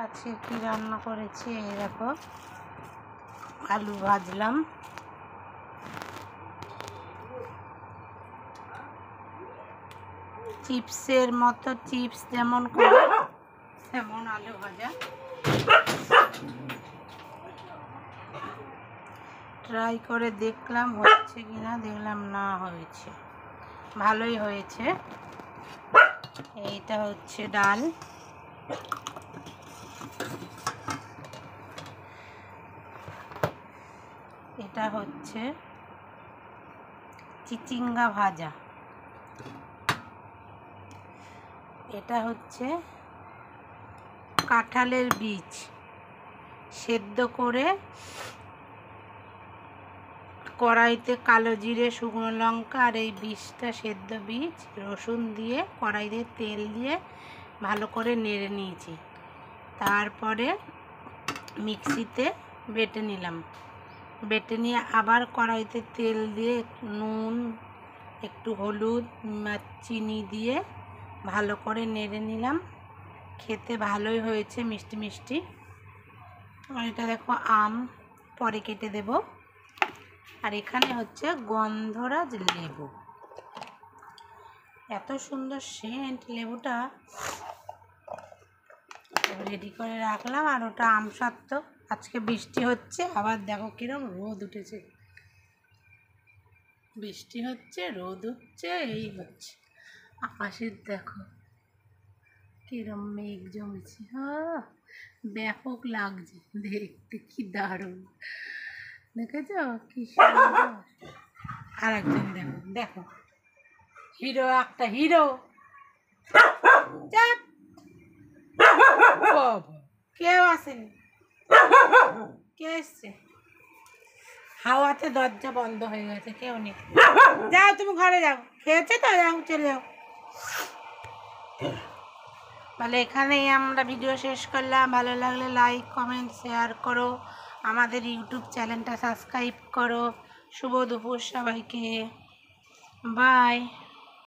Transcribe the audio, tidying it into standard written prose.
আজকে কি রান্না করেছি এই দেখো, আলু ভাজলাম, চিপসের মতো, চিপস যেমন করে তেমন আলু ভাজা। ট্রাই করে দেখলাম হচ্ছে কিনা, দেখলাম না হয়েছে, ভালোই হয়েছে। এইটা হচ্ছে ডাল, এটা হচ্ছে চিচিঙ্গা ভাজা, এটা হচ্ছে কাঁঠালের বীজ সেদ্ধ করে কড়াইতে কালো জিরে, শুকনো লঙ্কা আর এই বীজটা, সেদ্ধ বীজ, রসুন দিয়ে কড়াইতে তেল দিয়ে ভালো করে নেড়ে নিয়েছি। তারপরে মিক্সিতে বেটে নিলাম, বেটে নিয়ে আবার কড়াইতে তেল দিয়ে নুন, একটু হলুদ, চিনি দিয়ে ভালো করে নেড়ে নিলাম। খেতে ভালোই হয়েছে, মিষ্টি মিষ্টি। আর এটা দেখো আম, পরে কেটে দেব। আর এখানে হচ্ছে গন্ধরাজ লেবু, এত সুন্দর সেন্ট লেবুটা, রেডি করে রাখলাম। আর ওটা আম সত্ত্ব, আজকে বৃষ্টি হচ্ছে, আবার দেখো কিরম রোদ উঠেছে, বৃষ্টি হচ্ছে, রোদ উঠছে, এই হচ্ছে। আকাশের দেখো কিরম মেঘ জমেছে, ব্যাপক লাগছে দেখতে, কি দারুণ দেখেছ, কি সুন্দর। আর একজন দেখো, দেখো হিরো, একটা হিরো। কেউ আসেনি, কে এসছে? হাওয়াতে দরজা বন্ধ হয়ে গেছে, কেউ নেই। যাও তুমি ঘরে যাও, খেয়েছো তো, যাও চলে যাও। তাহলে এখানেই আমরা ভিডিও শেষ করলাম। ভালো লাগলে লাইক, কমেন্ট, শেয়ার করো, আমাদের ইউটিউব চ্যানেলটা সাবস্ক্রাইব করো। শুভ দুপুর সবাইকে, বাই।